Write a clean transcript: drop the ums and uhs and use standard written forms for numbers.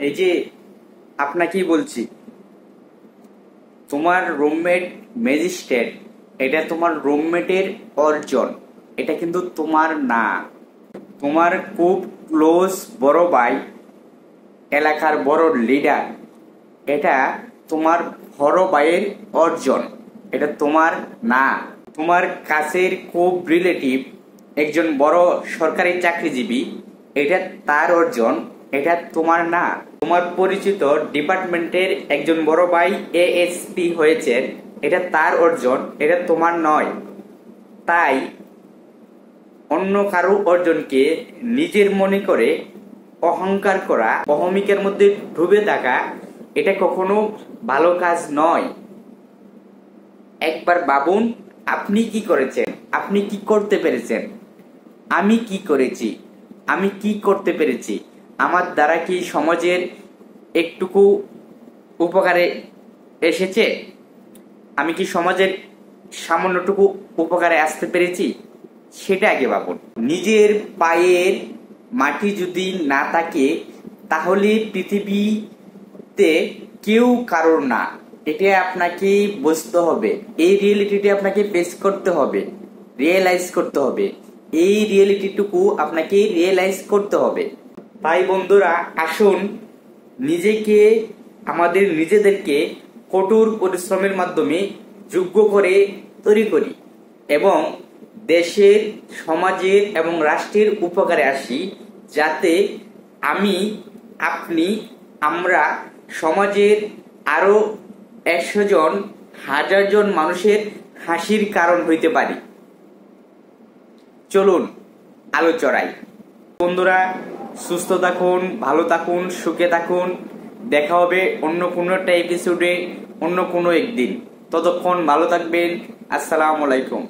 এই যে আপনাকেই বলছি, তোমার রুমমেট ম্যাজিস্ট্রেট, এটা তোমার রুমমেটের অর্জন, এটা কিন্তু তোমার না। তোমার খুব ক্লোজ বড় ভাই, এলাকার বড় লিডার, এটা তোমার বড় ভাইয়ের অর্জন, এটা তোমার না। তোমার কাছের খুব রিলেটিভ একজন বড় সরকারি চাকরিজীবী, এটা তার অর্জন, এটা তোমার না। তোমার পরিচিত ডিপার্টমেন্টের একজন বড় ভাই এএসপি হয়েছেন, এটা তার অর্জন, এটা তোমার নয়। তাই অন্য কারো অর্জনকে নিজের মনে করে অহংকার করা, অহমিকার মধ্যে ডুবে থাকা, এটা কখনো ভালো কাজ নয়। একবার ভাবুন, আপনি কি করেছেন, আপনি কি করতে পেরেছেন, আমি কি করেছি, আমি কি করতে পেরেছি, আমার দ্বারা কি সমাজের একটুকু উপকারে এসেছে, আমি কি সমাজের সামান্যটুকু উপকারে আসতে পেরেছি, সেটা আগে ভাবুন। নিজের পায়ের মাটি যদি না থাকে তাহলে পৃথিবীতে কেউ কারোর না। এটা আপনাকে বুঝতে হবে, এই রিয়েলিটিটা আপনাকে ফেস করতে হবে, রিয়েলাইজ করতে হবে, এই রিয়েলিটিটুকু আপনাকে রিয়েলাইজ করতে হবে। তাই বন্ধুরা, আসুন আমাদের নিজেদেরকে কঠোর পরিশ্রমের মাধ্যমে যোগ্য করে তৈরি করি এবং দেশের, সমাজের এবং রাষ্ট্রের উপকারে আসি, যাতে আমি, আপনি, আমরা সমাজের আরো 100 জন, 1000 জন মানুষের হাসির কারণ হইতে পারি। চলুন আলো চড়াই। বন্ধুরা, সুস্থ থাকুন, ভালো থাকুন, সুখে থাকুন। দেখা হবে অন্য কোনো একটা এপিসোডে, অন্য কোনো একদিন। ততক্ষণ ভালো থাকবেন। আসসালামু আলাইকুম।